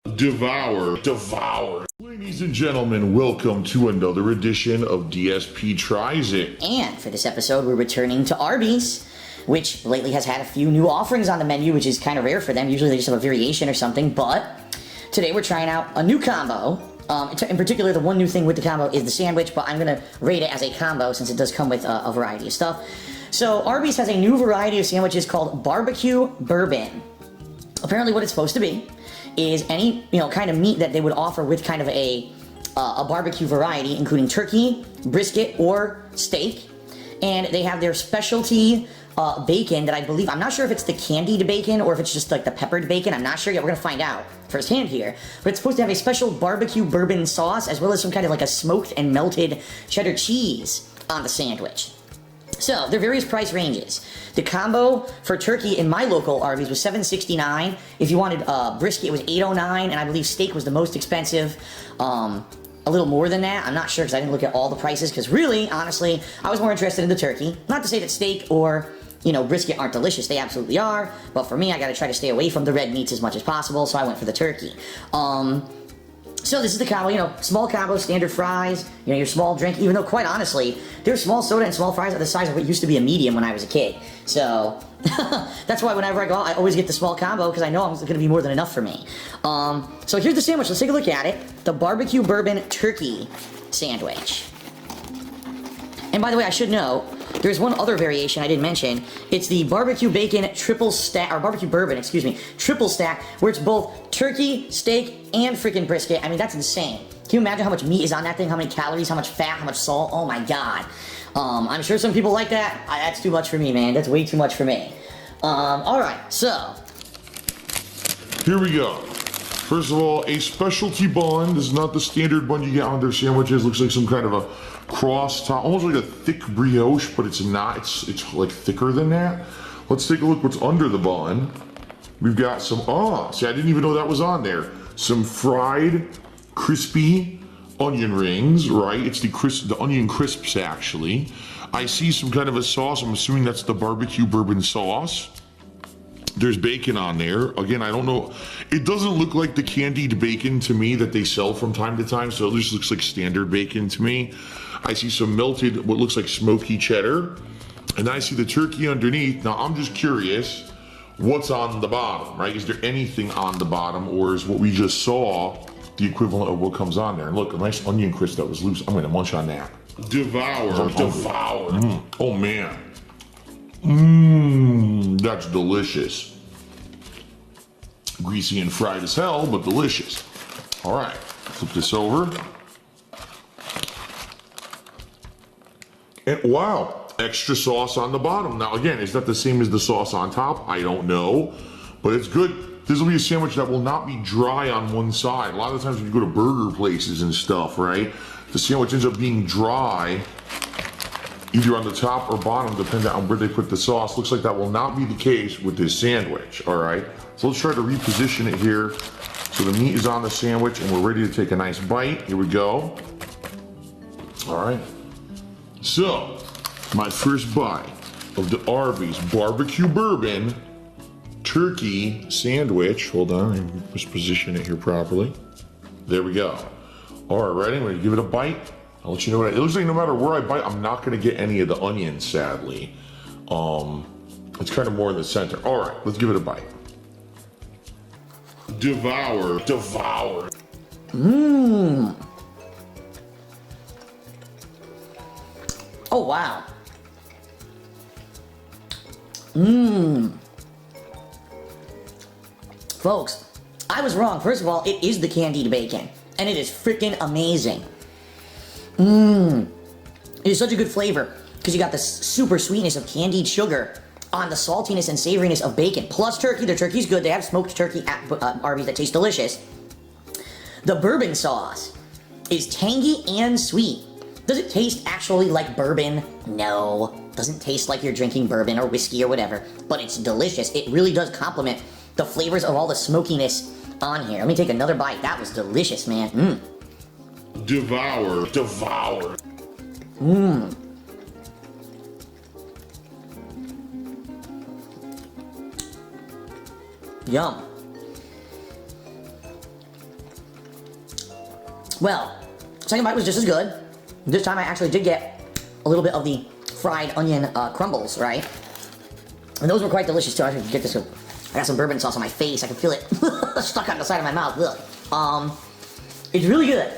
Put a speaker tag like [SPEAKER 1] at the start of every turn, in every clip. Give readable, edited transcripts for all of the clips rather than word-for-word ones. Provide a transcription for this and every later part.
[SPEAKER 1] Devour. Ladies and gentlemen, welcome to another edition of DSP Tries It.
[SPEAKER 2] And for this episode, we're returning to Arby's, which lately has had a few new offerings on the menu, which is kind of rare for them. Usually they just have a variation or something, but today we're trying out a new combo. In particular, the one new thing with the combo is the sandwich, but I'm going to rate it as a combo since it does come with a variety of stuff. So Arby's has a new variety of sandwiches called barbecue bourbon. Apparently what it's supposed to be is any, kind of meat that they would offer with kind of a barbecue variety, including turkey, brisket, or steak. And they have their specialty bacon that I believe, I'm not sure if it's the candied bacon or if it's just like the peppered bacon. I'm not sure yet. We're going to find out firsthand here. But it's supposed to have a special barbecue bourbon sauce as well as some kind of like a smoked and melted cheddar cheese on the sandwich. So, there are various price ranges. The combo for turkey in my local Arby's was $7.69. If you wanted brisket, it was $8.09, and I believe steak was the most expensive. A little more than that. I'm not sure because I didn't look at all the prices, because really, honestly, I was more interested in the turkey. Not to say that steak or, brisket aren't delicious. They absolutely are. But for me, I gotta try to stay away from the red meats as much as possible, so I went for the turkey. So this is the combo, small combo, standard fries, your small drink, even though quite honestly, their small soda and small fries are the size of what used to be a medium when I was a kid. So, that's why whenever I go out, I always get the small combo because I know it's going to be more than enough for me. So here's the sandwich. Let's take a look at it. The barbecue bourbon turkey sandwich. And by the way, I should note, there's one other variation I didn't mention. It's the barbecue bacon triple stack, or barbecue bourbon, triple stack, where it's both turkey, steak, and freaking brisket. I mean, that's insane. Can you imagine how much meat is on that thing? How many calories, how much fat, how much salt? Oh my god. I'm sure some people like that. That's too much for me, man. That's way too much for me. Alright, so.
[SPEAKER 1] Here we go. First of all, a specialty bun. This is not the standard bun you get on their sandwiches. Looks like some kind of a cross top, almost like a thick brioche, but it's not. It's like thicker than that. Let's take a look what's under the bun. We've got some, see, I didn't even know that was on there. Some fried, crispy onion rings, right? It's the onion crisps, actually. I see some kind of a sauce. I'm assuming that's the barbecue bourbon sauce. There's bacon on there. Again, I don't know. It doesn't look like the candied bacon to me that they sell from time to time, so it just looks like standard bacon to me. I see some melted, what looks like smoky cheddar. And I see the turkey underneath. Now, I'm just curious, what's on the bottom, right? Is there anything on the bottom, or is what we just saw the equivalent of what comes on there? And look, a nice onion crisp that was loose. I'm gonna munch on that. Devour. Oh, man. That's delicious. Greasy and fried as hell, but delicious. All right, flip this over. And wow, extra sauce on the bottom. Now again, is that the same as the sauce on top? I don't know, but it's good. This will be a sandwich that will not be dry on one side. A lot of times when you go to burger places and stuff, right? The sandwich ends up being dry, either on the top or bottom, depending on where they put the sauce. Looks like that will not be the case with this sandwich, all right? So let's try to reposition it here. So the meat is on the sandwich and we're ready to take a nice bite. Here we go. All right. So, my first bite of the Arby's barbecue bourbon turkey sandwich. Hold on, let's position it here properly. There we go. All right, ready? I'm gonna give it a bite. I'll let you know what it looks like. No matter where I bite, I'm not gonna get any of the onions, sadly. It's kind of more in the center. All right, let's give it a bite. Devour.
[SPEAKER 2] Oh, wow. Folks, I was wrong. First of all, it is the candied bacon, and it is freaking amazing. It is such a good flavor, because you got the super sweetness of candied sugar on the saltiness and savoriness of bacon, plus turkey. The turkey's good. They have smoked turkey at Arby's that tastes delicious. The bourbon sauce is tangy and sweet. Does it taste actually like bourbon? No. Doesn't taste like you're drinking bourbon or whiskey or whatever, but it's delicious. It really does complement the flavors of all the smokiness on here. Let me take another bite. That was delicious, man.
[SPEAKER 1] Devour.
[SPEAKER 2] Yum. Well, second bite was just as good. This time I actually did get a little bit of the fried onion crumbles, right? And those were quite delicious too. I should get this. I got some bourbon sauce on my face. I can feel it stuck on the side of my mouth. Ugh. It's really good.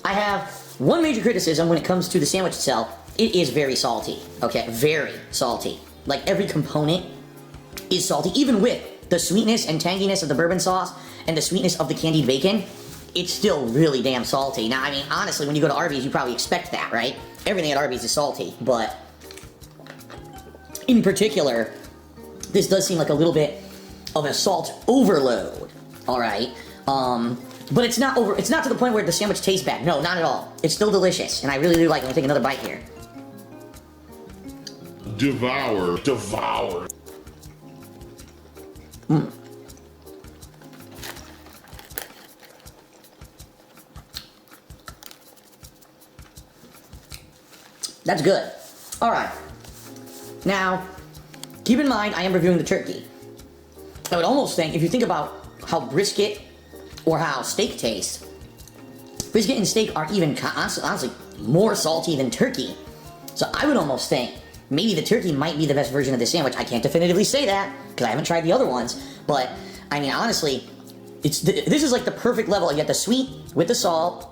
[SPEAKER 2] I have one major criticism when it comes to the sandwich itself. It is very salty. Okay, very salty. Like every component is salty, even with the sweetness and tanginess of the bourbon sauce and the sweetness of the candied bacon. It's still really damn salty. Now, I mean, honestly, when you go to Arby's, you probably expect that, right? Everything at Arby's is salty, but in particular, this does seem like a little bit of a salt overload, all right? But it's not to the point where the sandwich tastes bad. No, not at all. It's still delicious, and I really do like it. Let me take another bite here.
[SPEAKER 1] Devour.
[SPEAKER 2] That's good. All right. Now, keep in mind, I am reviewing the turkey. I would almost think, if you think about how brisket or how steak tastes, brisket and steak are even, honestly, more salty than turkey. So I would almost think maybe the turkey might be the best version of the sandwich. I can't definitively say that because I haven't tried the other ones. But, I mean, honestly, this is like the perfect level. You get the sweet with the salt.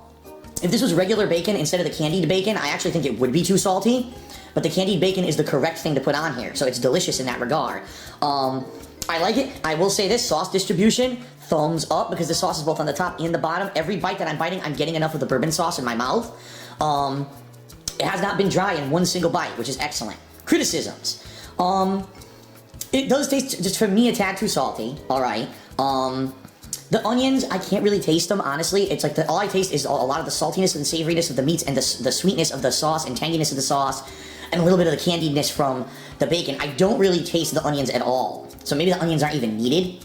[SPEAKER 2] If this was regular bacon instead of the candied bacon, I actually think it would be too salty. But the candied bacon is the correct thing to put on here, so it's delicious in that regard. I like it. I will say this, sauce distribution, thumbs up, because the sauce is both on the top and the bottom. Every bite that I'm biting, I'm getting enough of the bourbon sauce in my mouth. It has not been dry in one single bite, which is excellent. Criticisms. It does taste, just for me, a tad too salty, all right. The onions, I can't really taste them, honestly. It's like, all I taste is a lot of the saltiness and savoriness of the meats and the sweetness of the sauce and tanginess of the sauce and a little bit of the candiedness from the bacon. I don't really taste the onions at all. So maybe the onions aren't even needed.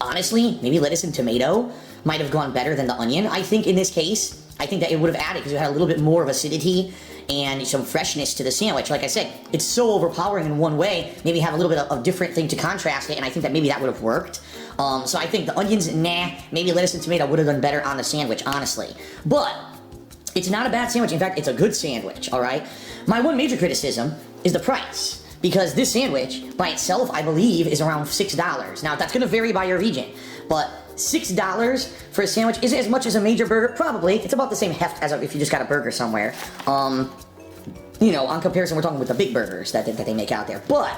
[SPEAKER 2] Honestly, maybe lettuce and tomato might have gone better than the onion. I think in this case, I think that it would have added because it had a little bit more of acidity and some freshness to the sandwich. Like I said, it's so overpowering in one way, maybe have a little bit of different thing to contrast it, and I think that maybe that would have worked. So I think the onions, nah, maybe lettuce and tomato would have done better on the sandwich, honestly. But it's not a bad sandwich. In fact, it's a good sandwich, all right? My one major criticism is the price, because this sandwich by itself, I believe, is around $6. Now, that's going to vary by your region, but $6 for a sandwich, is it as much as a major burger? Probably. It's about the same heft as if you just got a burger somewhere. You know, on comparison, we're talking with the big burgers that they make out there. But,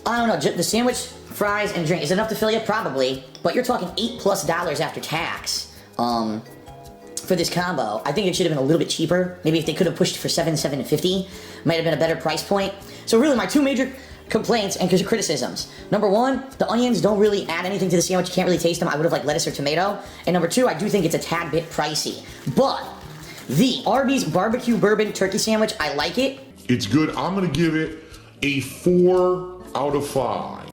[SPEAKER 2] I don't know, the sandwich, fries, and drink is enough to fill you? Probably. But you're talking $8+ after tax for this combo. I think it should have been a little bit cheaper. Maybe if they could have pushed for $7.50, might have been a better price point. So really, my two major complaints and criticisms. Number one, the onions don't really add anything to the sandwich. You can't really taste them. I would have liked lettuce or tomato. And number two, I do think it's a tad bit pricey. But the Arby's barbecue bourbon turkey sandwich, I like it.
[SPEAKER 1] It's good. I'm going to give it a 4 out of 5.